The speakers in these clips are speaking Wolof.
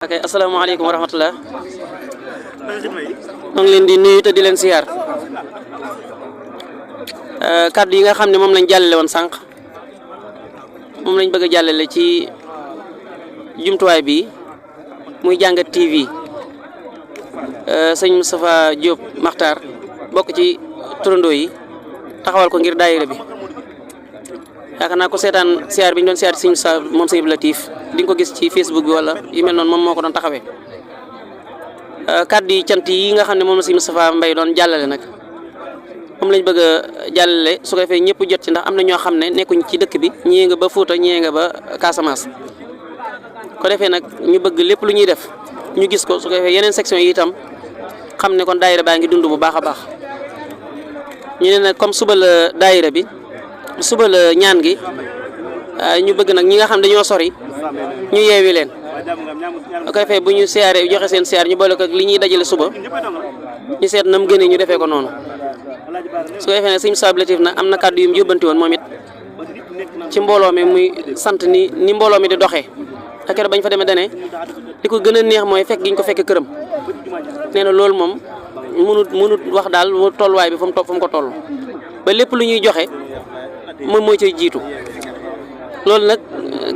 ok asalaamaaleykum wa rahmatulah maa ngi leen di nuyu te di leen siyaar kàddu yi nga xam ne moom lañ jàllale woon sànq moom lañ bëgg a jàllale ci jumtuwaay bi muy Jàngat TV sëñ Moustapha Diop Makhtar bokk ci turandoo yi taxawal ko ngir daayira bi yaakaar naa ko seetaan siyaar bi ñu doon siyaar sëñ Moussa moom sëñ Abdou Latif di nga ko gis ci Facebook bi wala yu mel noonu moom moo ko doon taxawee kàddu yi cant yi nga xam ne moom la sëñ Moustapha Mbaye doon jàllale nag moom lañ bëgg a jàllale su ko defee ñëpp jot ci ndax am na ñoo xam ne nekkuñ ci dëkk bi ñii nga ba Fuuta ñii nga ba Casamance ko defee nag ñu bëgg lépp lu ñuy def ñu gis ko su ko defee yeneen section yi itam xam ne kon daayira baa ngi dund bu baax a baax ñu ne nag comme suba la daayira bi suba la ñaan gi ñu bëgg nag ñi nga xam dañoo sori ñu yeewi leen ko defee bu ñu siyaaree joxe seen siyaar ñu boole ko ak li ñuy dajale suba ñu seet nam gënee ñu defee ko noonu su ko defee nag sëñ Abdou Latif nag am na kàddu yu mu yóbbanti woon moom it ci mbooloo mi muy sant ni mbooloo mi di doxee ak keroog bañ fa demee dane li ko gën a neex mooy fekk gi ñu ko fekk këram nee na loolu moom mënut wax daal tolluwaay bi fa mu ko toll ba lépp lu ñuy joxe moom mooy cay jiitu loolu nag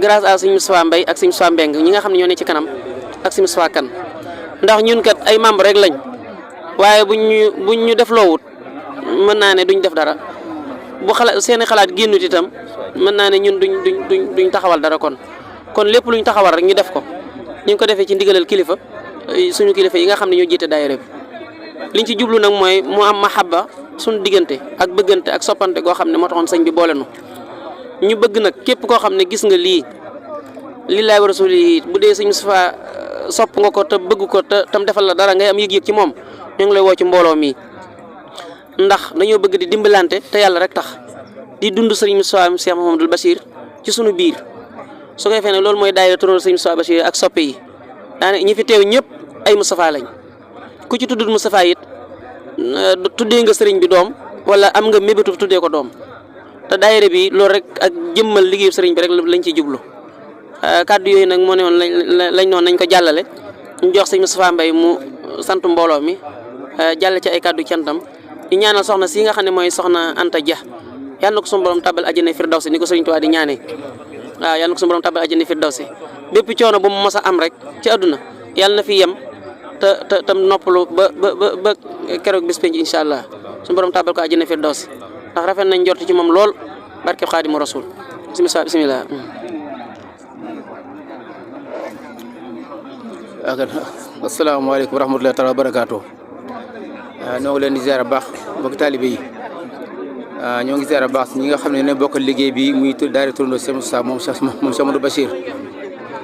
grâce à sëñ Moustapha Mbaye ak sëñ Moustapha Mbeng ñi nga xam ne ñoo ne ci kanam ak sëñ Moustapha Kan ndax ñun kat ay membre rek lañ waaye buñ ñu def loowut mën naa ne duñ def dara bu seeni xalaat génnut itam mën naa ne ñun duñ taxawal dara kon lépp luñ taxawal rek ñu def ko ñu ngi ko defee ci ndigalal kilifa suñu kilifa yi nga xam ne ñoo jiite daayira bi liñ ci jublu nag mooy mu am mahabba suñu diggante ak bëggante ak soppante goo xam ne moo taxoon sëñ bi boole nu ñu bëgg nag képp koo xam ne gis nga lii laay war a suuli bu dee sëñ Moustapha sopp nga ko te bëgg ko te tam defal la dara ngay am yëg-yëg ci moom ñu ngi lay woo ci mbooloo mi ndax dañoo bëgg di dimbalante te yàlla rek tax di dund sëñ Moustapha Cheikh Mouhamadoul Bachir ci sunu biir su ko defee nag loolu mooy daayira turóon sëñ Moustapha Bachir ak soppe yi daane ñi fi teew ñëpp ay Moustapha lañ ku ci tuddul Moustapha it tuddee nga sëriñ bi doom wala am nga mébétu tuddee ko doom te daayira bi loolu rek ak jëmmal liggéeyu sëriñ bi rek lañ ciy jublu kàddu yooyu nag moo ne woon lañ noonu nañ ko jàllale ñu jox sëñ Moustapha Mbaye mu sant mbooloo mi jàll ci ay kàddu cantam ñu ñaanal soxna si nga xam ne mooy soxna Anta Dia yàlla na ko suñu borom tabal àjjana firdawsi ni ko sëriñ Tuubaa di ñaanee waaw yàlla na ko suñu borom tabal àjjana firdawsi bépp coono bu mu mos a am rek ci àdduna yàlla na fi yem te tam noppalu ba keroog bis penc incha allah suñu borom tabal ko àjjana firdawsi ndax rafet nañ njort ci moom lool barke Xaadimu Rasuul bismillah asalaamaaleykum wa rahmatullahi taala wa barakaatu ñoo ngi leen di ziar baax mbokk taalibe yi ñoo ngi ziar baax ñi nga xam ne ne bokk liggéey bi muy daayira turandoo Cheikh Moustapha moom Cheikh Mouhamadoul Bachir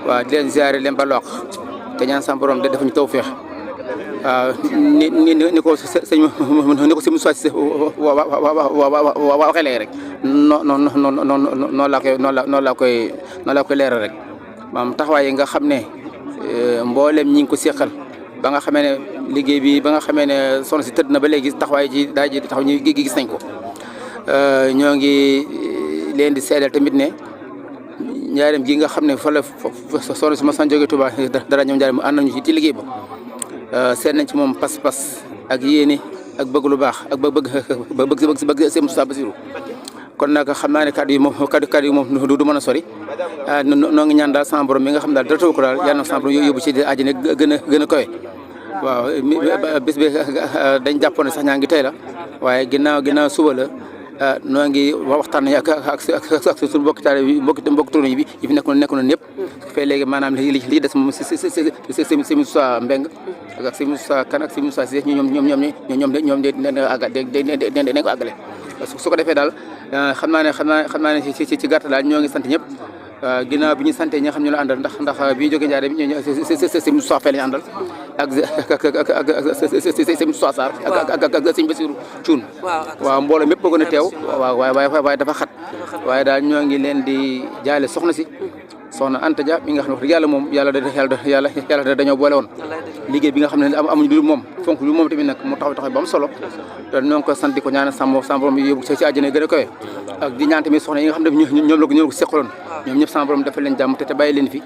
waaw di leen ziare leen baloox te ñaan sama borom de def ñu tawfeex waaw ni ko sëñ Moustapha Cissé waxee léegi rek noonu laa koy leeral rek maam taxawaay yi nga xam ne mboolem ñi ngi ko seqal ba nga xamee ne liggéey bi ba nga xamee ne soxna si tëdd na ba léegi taxawaay ji daa ji taxaw ñu gis nañ ko ñoo ngi leen di seedal tamit ne njaareem gi nga xam ne fa la soxna si ma san jóge Touba dara ñoom njaareem mu ànd nañu ci liggéey ba seet nañ ci moom pas-pas ak yéene ak bëgg lu baax ak bëgg Sëñ Moustapha Bassirou kon nag xam naa ne kàddu yi moom du mën a sori noo ngi ñaan daal sama borom mi nga xam daal dara taw ko daal yàlla na sama borom yóbbu ci àjjana gën a kawe waaw bis bi dañ jàppoon ne sax ñaa ngi tey la waaye ginnaaw suba la noo ngi waxtaan nañu ak suñu mbokki taale bi mbokki tourné bi yi fi nekkoon ñëpp fee léegi maanaam li des moom si Moussa Mbeng ak si Moussa Kan ak si Moussa Cissé ñoom de ko àggale su ko defee daal xam naa ne ci gàttal daal ñoo ngi sant ñëpp ginnaaw bi ñu sante ñi nga xam ñu la àndal ndax bi ñu jógee Njaare bi sëñ Moustapha Fay lañu àndal ak sëñ Moustapha Sarr ak sëñ Bassirou Thioune waaw mbooloo mépp bëggoon a teew waaye dafa xat waaye daal ñoo ngi leen di jaale soxna si soxna Anta Dia mi nga xam ne wax dëgg yàlla moom yàlla dañoo boole woon liggéey bi nga xam ne amuñu lu moom fonk lu moom tamit nag mu taxaw ba am solo te ñoo ngi ko sant di ko ñaanal sàmm borom yóbbu ci àjjana gën a kawe ak di ñaan tamit soxna yi nga xam ne ñoom la ko seqaloon ñoom ñëpp sama borom defal leen jàmm te bàyyi leen fi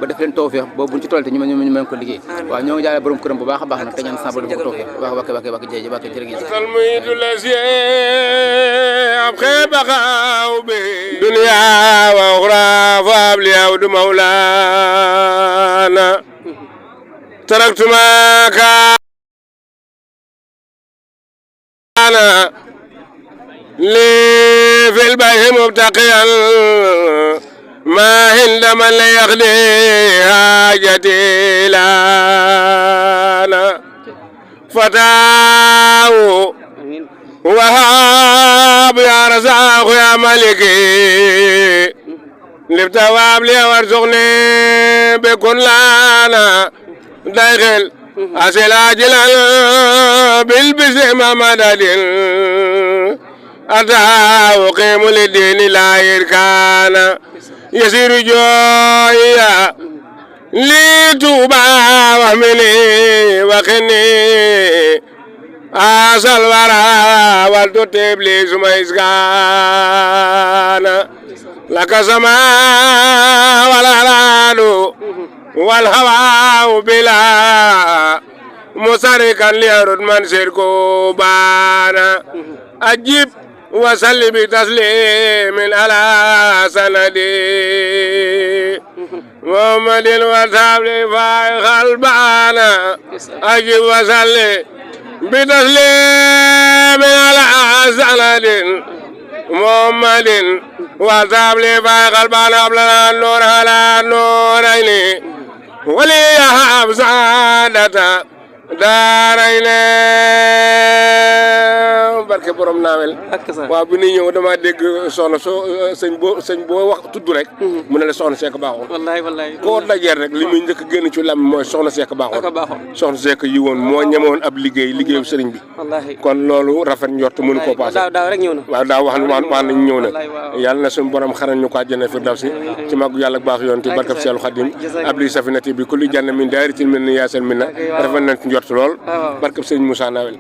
ba def leen tawfeex boobu buñ ci toll te ñu mën ko liggéey waaw ñoo ngi jaale borom këram bu baax a baax nag te ñaan sama borom ko tawfeex wax jërë ngeen الميت الذي أبخي بقاو به دنيا وأخرى فابلي عود مولانا تركت ما كان لي في البيت مبتقيا ما عند من لا يقضي حاجتي لنا فتاه وهاب يا رزاق يا ملكي لبتواب لي وارزقني بكل لنا داخل أسل عاجلا بالبسم مدد أتى أقيم للدين لا يركان يسير جويا لي توبا وحملي وخني أصل ورا والدوت إبليس ما إسكان لك سما والهلال والهواء بلا مساركا ليرد من سيركو بانا أجيب وسلم بتسليم على سندي محمد وصحبه فائق البانا أجيب وسلم بتسليم على سند محمد وصحبه فائق البانا قبلنا النور على النورين وليهب سعادة دارين barke borom naawel waaw bi ni ñëw dama dégg soxna sëñ boo wax tudd rek mu ne la soxna Seck baaxoon wallaay koo dajeel rek li muy njëkk génn ci lam mooy soxna Seck baaxoon soxna Seck yi woon moo ñemoon ab liggéeyu sëriñ bi kon loolu rafet njort mënu koo passé daaw rek ñëw na waaw daaw wax nañ ñëw na yàlla na suñu borom xaral ñu ko àjjana firdawsi ci màggu yàlla baax yoon te barkab Seexul Xadim abli safinati bi kulli janna min daaritil min yaasal min na rafet nañ ci njort lool barkab sëriñ Moussa Nawel